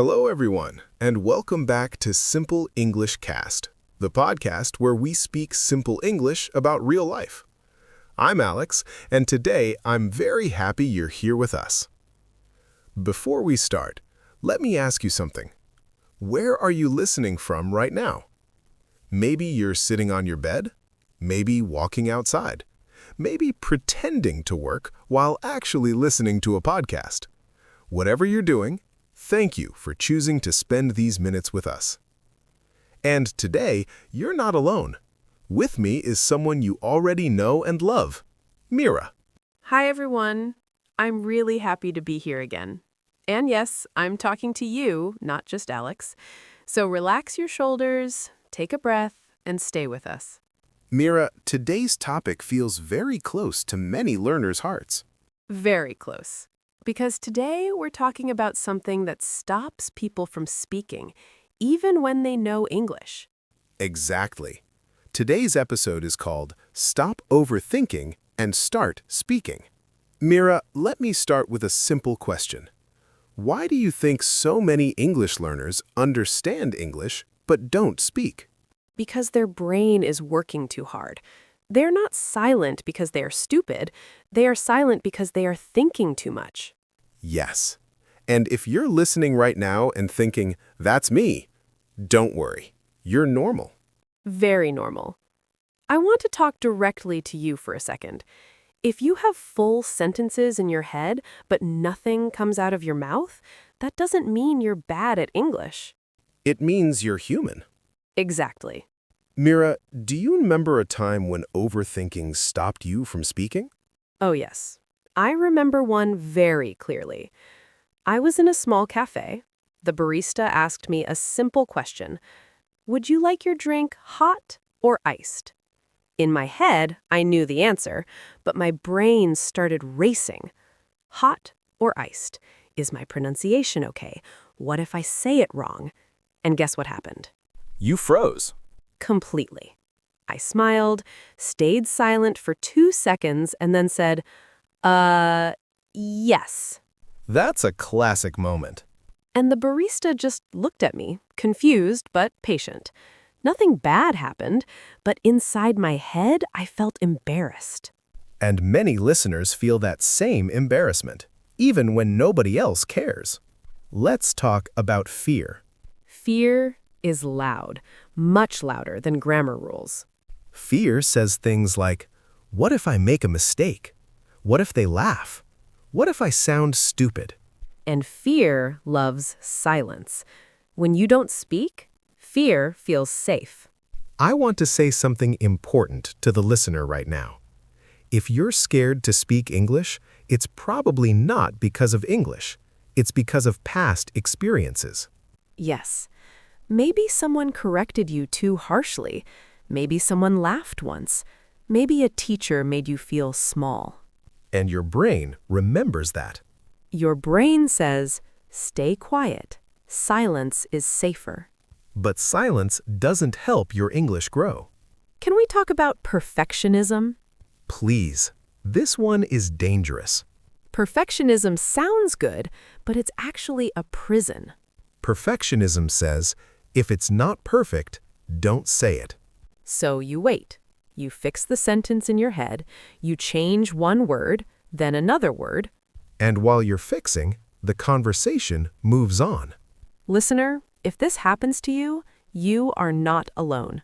Hello, everyone, and welcome back to Simple English Cast, the podcast where we speak simple English about real life. I'm Alex, and today I'm very happy you're here with us. Before we start, let me ask you something. Where are you listening from right now? Maybe you're sitting on your bed, maybe walking outside, maybe pretending to work while actually listening to a podcast. Whatever you're doing, thank you for choosing to spend these minutes with us. And today, you're not alone. With me is someone you already know and love, Meera. Hi, everyone. I'm really happy to be here again. And yes, I'm talking to you, not just Alex. So relax your shoulders, take a breath, and stay with us. Meera, today's topic feels very close to many learners' hearts. Very close. Because today we're talking about something that stops people from speaking, even when they know English. Exactly. Today's episode is called Stop Overthinking and Start Speaking. Meera, let me start with a simple question. Why do you think so many English learners understand English but don't speak? Because their brain is working too hard. They're not silent because they are stupid. They are silent because they are thinking too much. Yes. And if you're listening right now and thinking, that's me, don't worry. You're normal. Very normal. I want to talk directly to you for a second. If you have full sentences in your head, but nothing comes out of your mouth, that doesn't mean you're bad at English. It means you're human. Exactly. Meera, do you remember a time when overthinking stopped you from speaking? Oh, yes. I remember one very clearly. I was in a small cafe. The barista asked me a simple question. Would you like your drink hot or iced? In my head, I knew the answer, but my brain started racing. Hot or iced? Is my pronunciation okay? What if I say it wrong? And guess what happened? You froze. Completely. I smiled, stayed silent for 2 seconds, and then said, yes. That's a classic moment. And the barista just looked at me, confused but patient. Nothing bad happened, but inside my head, I felt embarrassed. And many listeners feel that same embarrassment, even when nobody else cares. Let's talk about fear. Fear is loud, much louder than grammar rules. Fear says things like, what if I make a mistake? What if they laugh? What if I sound stupid? And fear loves silence. When you don't speak, fear feels safe. I want to say something important to the listener right now. If you're scared to speak English, it's probably not because of English. It's because of past experiences. Yes. Maybe someone corrected you too harshly. Maybe someone laughed once. Maybe a teacher made you feel small. And your brain remembers that. Your brain says, stay quiet. Silence is safer. But silence doesn't help your English grow. Can we talk about perfectionism? Please. This one is dangerous. Perfectionism sounds good, but it's actually a prison. Perfectionism says, if it's not perfect, don't say it. So you wait. You fix the sentence in your head, you change one word, then another word. And while you're fixing, the conversation moves on. Listener, if this happens to you, you are not alone.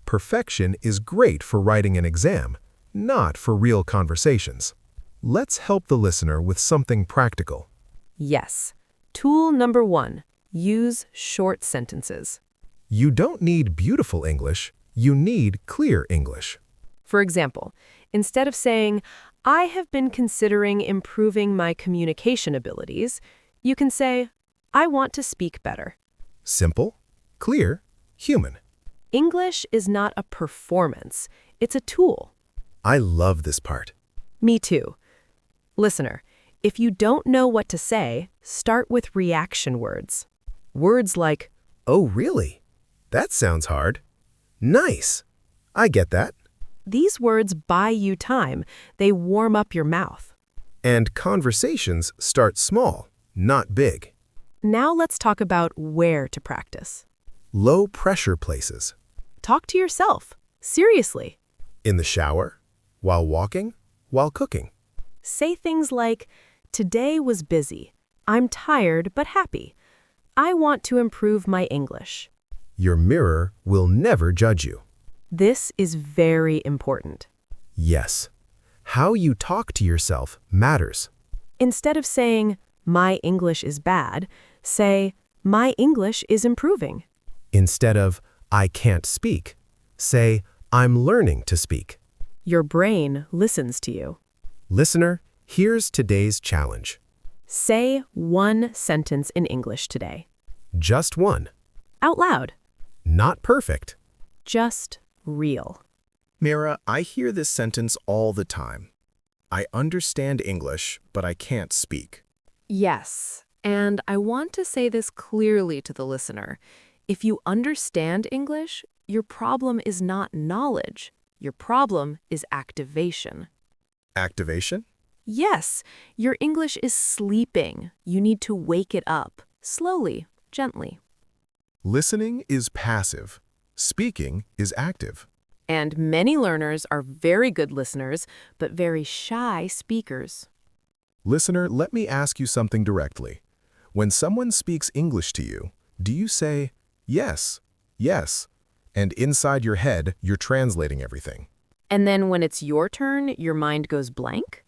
Perfection is great for writing an exam, not for real conversations. Let's help the listener with something practical. Yes. Tool number 1, use short sentences. You don't need beautiful English, you need clear English. For example, instead of saying, I have been considering improving my communication abilities, you can say, I want to speak better. Simple, clear, human. English is not a performance, it's a tool. I love this part. Me too. Listener, if you don't know what to say, start with reaction words. Words like, Oh, really? That sounds hard. Nice. I get that. these words buy you time. They warm up your mouth. And conversations start small, not big. Now let's talk about where to practice. Low-pressure places. Talk to yourself. Seriously. In the shower, while walking, while cooking. Say things like, "Today was busy. I'm tired but happy. I want to improve my English." Your mirror will never judge you. This is very important. Yes. How you talk to yourself matters. Instead of saying, "My English is bad," say, "My English is improving." Instead of, I can't speak, say, I'm learning to speak. Your brain listens to you. Listener, here's today's challenge. Say one sentence in English today. Just one. Out loud. Not perfect. Just real. Meera, I hear this sentence all the time. I understand English, but I can't speak. Yes, and I want to say this clearly to the listener. If you understand English, your problem is not knowledge. Your problem is activation. Activation? Yes, your English is sleeping. You need to wake it up, slowly, gently. Listening is passive. Speaking is active. And many learners are very good listeners, but very shy speakers. Listener, let me ask you something directly. When someone speaks English to you, do you say, yes, yes, and inside your head, you're translating everything? And then when it's your turn, your mind goes blank?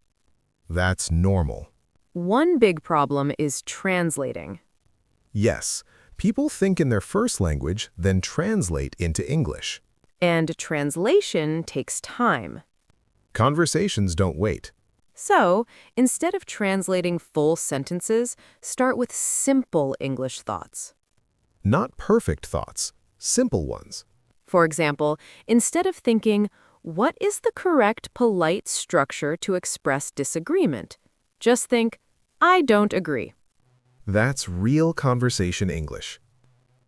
That's normal. One big problem is translating. Yes, people think in their first language, then translate into English. And translation takes time. Conversations don't wait. So, instead of translating full sentences, start with simple English thoughts. Not perfect thoughts, simple ones. For example, instead of thinking, "What is the correct polite structure to express disagreement?" just think, "I don't agree." That's real conversation English.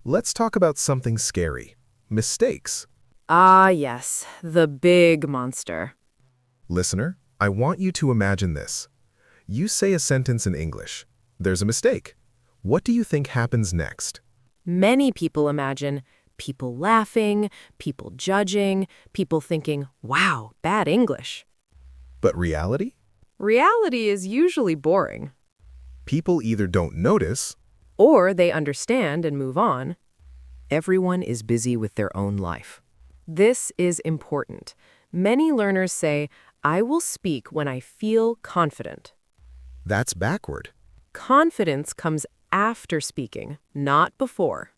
Let's talk about something scary. Mistakes. Ah, yes, the big monster. Listener, I want you to imagine this. You say a sentence in English. There's a mistake. What do you think happens next? Many people imagine people laughing, people judging, people thinking, "Wow, bad English." But reality? Reality is usually boring. People either don't notice, Or they understand and move on. Everyone is busy with their own life. This is important. Many learners say, "I will speak when I feel confident." that's backward. Confidence comes after speaking, not before.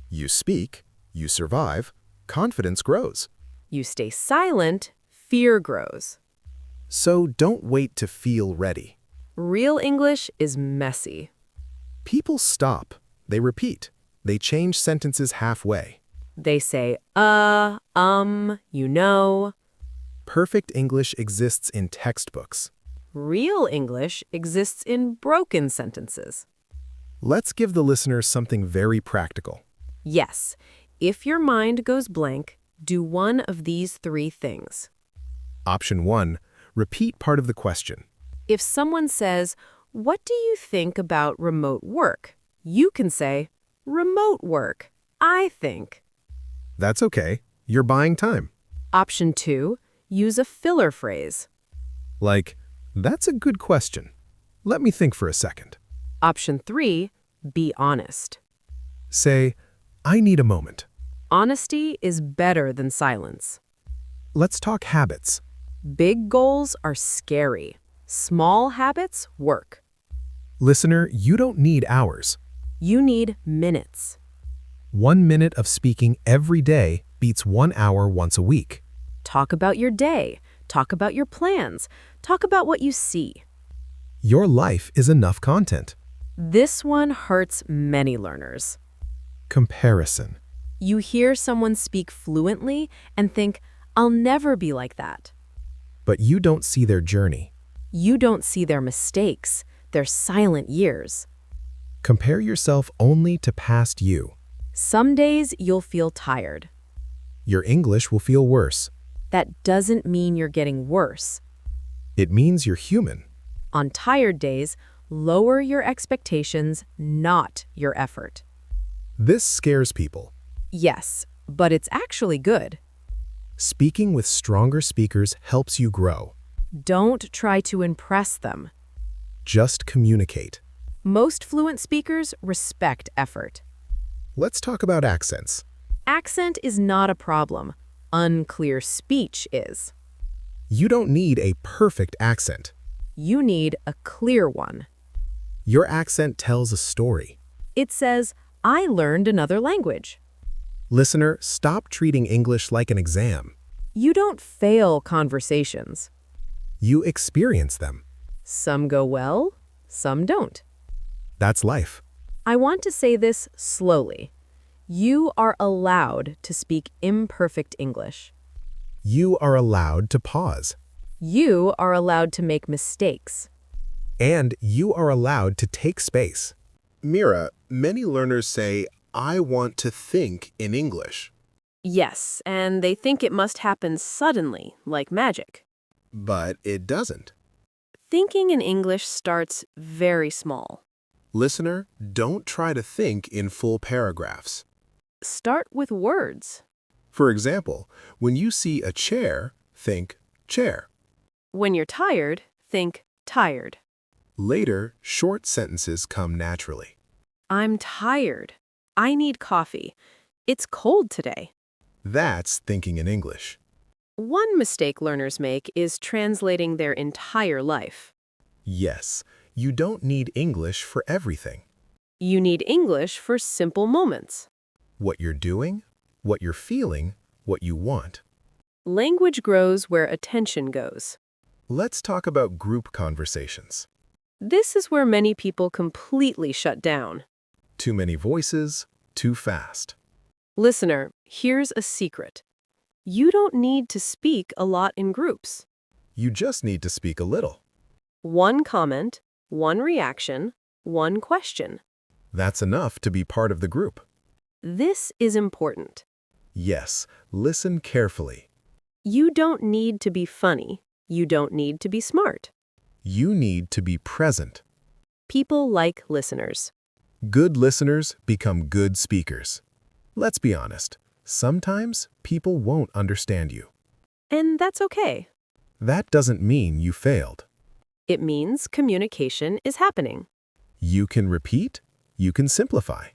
You speak, you survive, confidence grows. You stay silent, fear grows. So don't wait to feel ready. Real English is messy. People stop, they repeat, they change sentences halfway. They say, you know. Perfect English exists in textbooks. Real English exists in broken sentences. Let's give the listeners something very practical. Yes, if your mind goes blank, do one of these three things. Option 1, repeat part of the question. If someone says, "What do you think about remote work?" you can say, "Remote work, I think." That's okay, you're buying time. Option 2, use a filler phrase. Like, that's a good question. Let me think for a second. Option 3, be honest. Say, I need a moment. Honesty is better than silence. Let's talk habits. Big goals are scary. Small habits work. Listener, you don't need hours. You need minutes. 1 minute of speaking every day beats 1 hour once a week. Talk about your day. Talk about your plans. Talk about what you see. Your life is enough content. This one hurts many learners. Comparison. You hear someone speak fluently and think, "I'll never be like that." But you don't see their journey. You don't see their mistakes, their silent years. Compare yourself only to past you. Some days you'll feel tired. Your English will feel worse. That doesn't mean you're getting worse. It means you're human. On tired days, Lower your expectations, not your effort. This scares people. Yes, but it's actually good. Speaking with stronger speakers helps you grow. Don't try to impress them. Just communicate. Most fluent speakers respect effort. Let's talk about accents. Accent is not a problem. Unclear speech is. You don't need a perfect accent. You need a clear one. Your accent tells a story. It says, I learned another language. Listener, stop treating English like an exam. You don't fail conversations. You experience them. Some go well, some don't. That's life. I want to say this slowly. You are allowed to speak imperfect English. You are allowed to pause. You are allowed to make mistakes. And you are allowed to take space. Meera, many learners say, I want to think in English. Yes, and they think it must happen suddenly, like magic. But it doesn't. Thinking in English starts very small. Listener, don't try to think in full paragraphs. Start with words. For example, when you see a chair, think chair. When you're tired, think tired. Later, short sentences come naturally. I'm tired. I need coffee. It's cold today. That's thinking in English. One mistake learners make is translating their entire life. Yes, you don't need English for everything. You need English for simple moments. What you're doing, what you're feeling, what you want. Language grows where attention goes. Let's talk about group conversations. This is where many people completely shut down. Too many voices, too fast. Listener, here's a secret. You don't need to speak a lot in groups. You just need to speak a little. One comment, one reaction, one question. That's enough to be part of the group. This is important. Yes, listen carefully. You don't need to be funny. You don't need to be smart. You need to be present. People like listeners. Good listeners become good speakers. Let's be honest, sometimes people won't understand you. And that's okay. That doesn't mean you failed. It means communication is happening. You can repeat, you can simplify.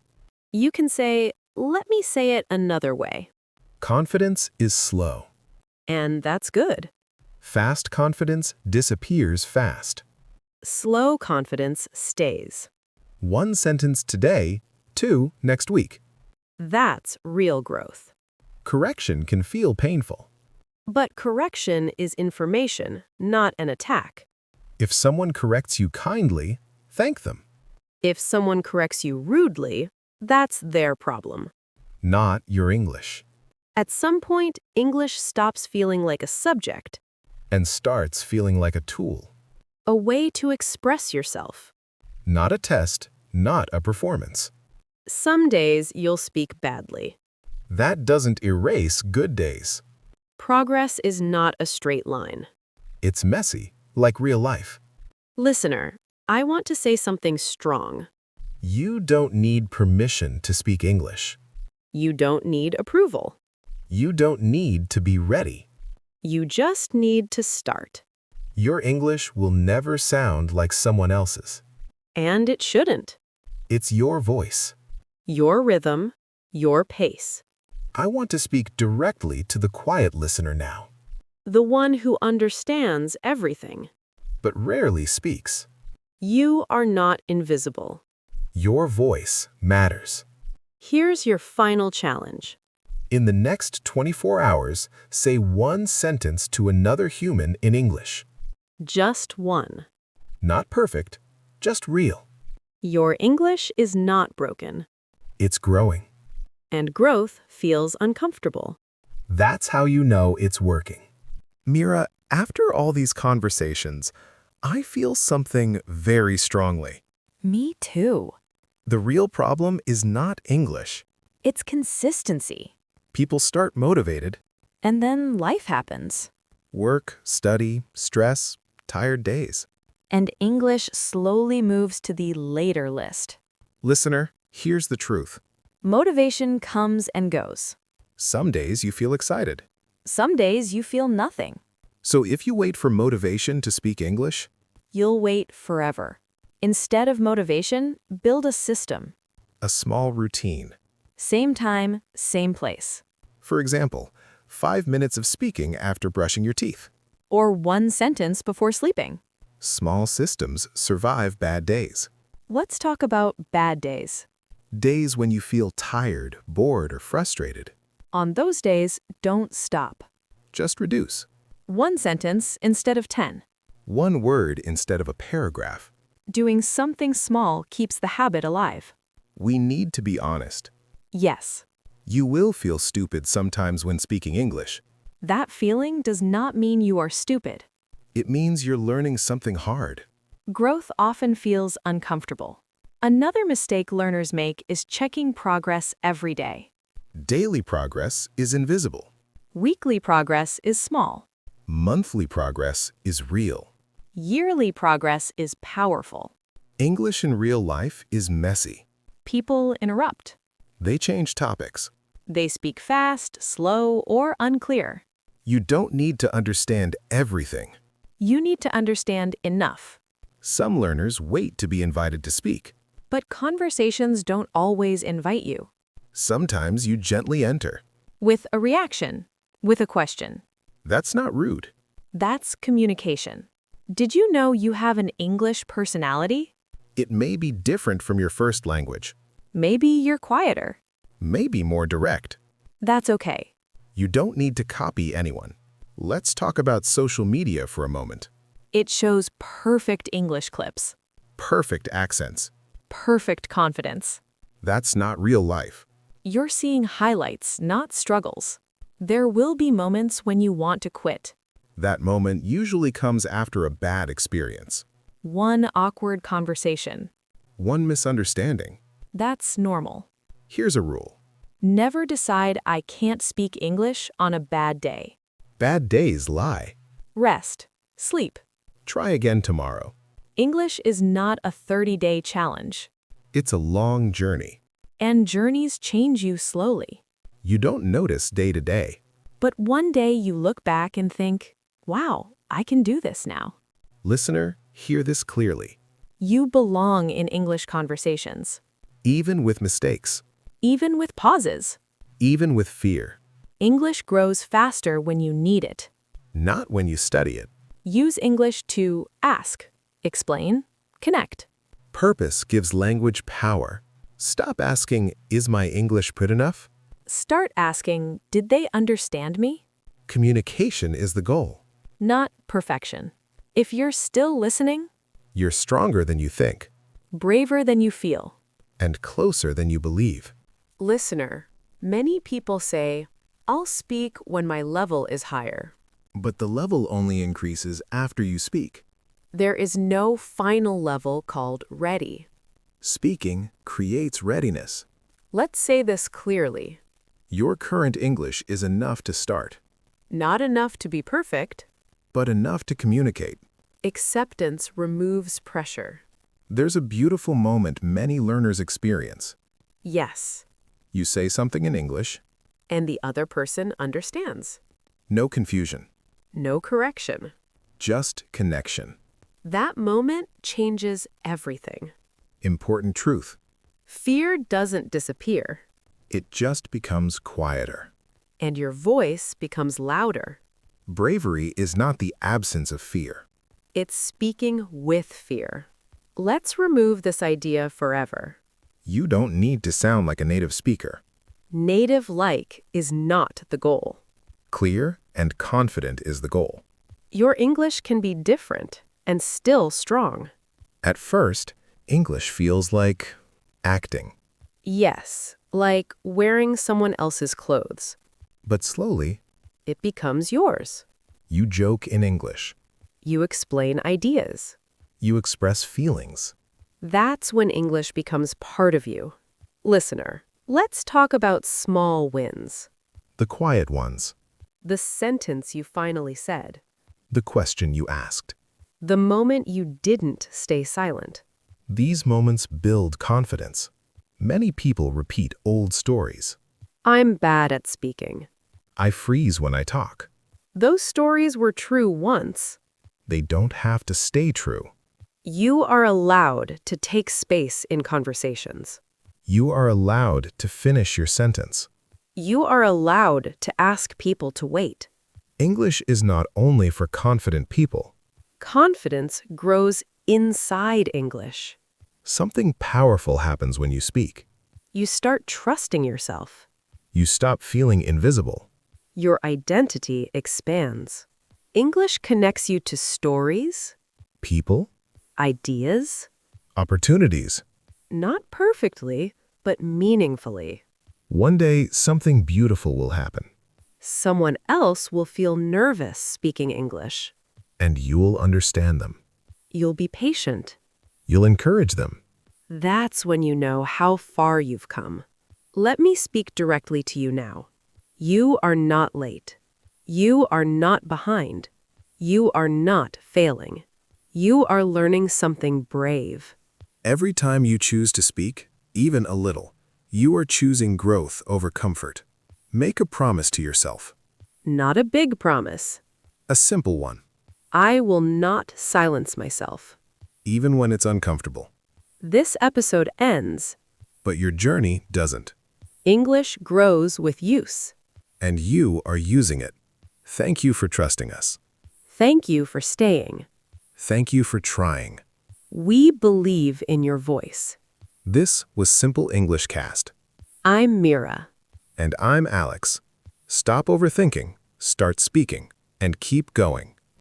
You can say, let me say it another way. Confidence is slow. And that's good. Fast confidence disappears fast. Slow confidence stays. One sentence today, two next week. That's real growth. Correction can feel painful. But correction is information, not an attack. If someone corrects you kindly, thank them. If someone corrects you rudely, that's their problem. Not your English. At some point, English stops feeling like a subject, And starts feeling like a tool. a way to express yourself. Not a test, not a performance. Some days you'll speak badly. That doesn't erase good days. Progress is not a straight line. It's messy, like real life. Listener, I want to say something strong. You don't need permission to speak English. You don't need approval. You don't need to be ready. You just need to start. Your English will never sound like someone else's. And it shouldn't. It's your voice. Your rhythm, your pace. I want to speak directly to the quiet listener now, The one who understands everything. but rarely speaks. You are not invisible. Your voice matters. Here's your final challenge. In the next 24 hours, say one sentence to another human in English. Just one. Not perfect, just real. Your English is not broken, It's growing. and growth feels uncomfortable. That's how you know it's working. Meera, after all these conversations, I feel something very strongly. Me too. The real problem is not English. It's consistency. People start motivated. And then life happens. Work, study, stress, tired days. and English slowly moves to the later list. Listener, here's the truth. Motivation comes and goes. Some days you feel excited. Some days you feel nothing. So if you wait for motivation to speak English, You'll wait forever. Instead of motivation, build a system. a small routine. Same time, same place. For example, 5 minutes of speaking after brushing your teeth. Or one sentence before sleeping. Small systems survive bad days. Let's talk about bad days. Days when you feel tired, bored, or frustrated. On those days, don't stop. Just reduce. One sentence instead of 10. One word instead of a paragraph. Doing something small keeps the habit alive. We need to be honest. Yes, You will feel stupid sometimes when speaking English. that feeling does not mean you are stupid. It means you're learning something hard. Growth often feels uncomfortable. Another mistake learners make is checking progress every day. Daily progress is invisible. Weekly progress is small. Monthly progress is real. Yearly progress is powerful. English in real life is messy. People interrupt. They change topics. They speak fast, slow, or unclear. You don't need to understand everything. You need to understand enough. Some learners wait to be invited to speak. But conversations don't always invite you. Sometimes you gently enter. With a reaction, with a question. That's not rude. That's communication. Did you know you have an English personality? It may be different from your first language. Maybe you're quieter. Maybe more direct. That's okay. You don't need to copy anyone. Let's talk about social media for a moment. It shows perfect English clips, Perfect accents. perfect confidence. That's not real life. You're seeing highlights, not struggles. There will be moments when you want to quit. That moment usually comes after a bad experience. One awkward conversation. One misunderstanding. That's normal. Here's a rule. Never decide I can't speak English on a bad day. Bad days lie. Rest. Sleep. Try again tomorrow. English is not a 30-day challenge. It's a long journey. And journeys change you slowly. You don't notice day to day. But one day you look back and think, wow, I can do this now. Listener, hear this clearly. You belong in English conversations. Even with mistakes. Even with pauses. Even with fear. English grows faster when you need it. Not when you study it. Use English to ask, explain, connect. Purpose gives language power. Stop asking, is my English good enough? Start asking, did they understand me? Communication is the goal. Not perfection. If you're still listening, You're stronger than you think, braver than you feel. and closer than you believe. Listener, many people say, I'll speak when my level is higher. But the level only increases after you speak. There is no final level called ready. Speaking creates readiness. Let's say this clearly. Your current English is enough to start, Not enough to be perfect. but enough to communicate. Acceptance removes pressure. There's a beautiful moment many learners experience. Yes. You say something in English, And the other person understands. no confusion, No correction. just connection. That moment changes everything. Important truth. Fear doesn't disappear, It just becomes quieter. and your voice becomes louder. Bravery is not the absence of fear. It's speaking with fear. Let's remove this idea forever. You don't need to sound like a native speaker. Native-like is not the goal. Clear and confident is the goal. Your English can be different and still strong. At first, English feels like acting. Yes, like wearing someone else's clothes. But slowly, It becomes yours. you joke in English. You explain ideas. You express feelings. That's when English becomes part of you. Listener, let's talk about small wins. The quiet ones. The sentence you finally said. The question you asked. The moment you didn't stay silent. These moments build confidence. Many people repeat old stories. I'm bad at speaking. I freeze when I talk. Those stories were true once. They don't have to stay true. You are allowed to take space in conversations. You are allowed to finish your sentence. You are allowed to ask people to wait. English is not only for confident people. Confidence grows inside English. Something powerful happens when you speak. You start trusting yourself. You stop feeling invisible. Your identity expands. English connects you to stories, People, ideas, opportunities. not perfectly, but meaningfully. One day, something beautiful will happen, Someone else will feel nervous speaking English. and you'll understand them. You'll be patient. You'll encourage them. That's when you know how far you've come. Let me speak directly to you now. You are not late. You are not behind. You are not failing. You are learning something brave. Every time you choose to speak, even a little, you are choosing growth over comfort. Make a promise to yourself. Not a big promise. A simple one, I will not silence myself. even when it's uncomfortable. This episode ends. But your journey doesn't. English grows with use. And you are using it. Thank you for trusting us. Thank you for staying. Thank you for trying. We believe in your voice. This was Simple English Cast. I'm Meera. And I'm Alex. Stop overthinking, start speaking, and keep going.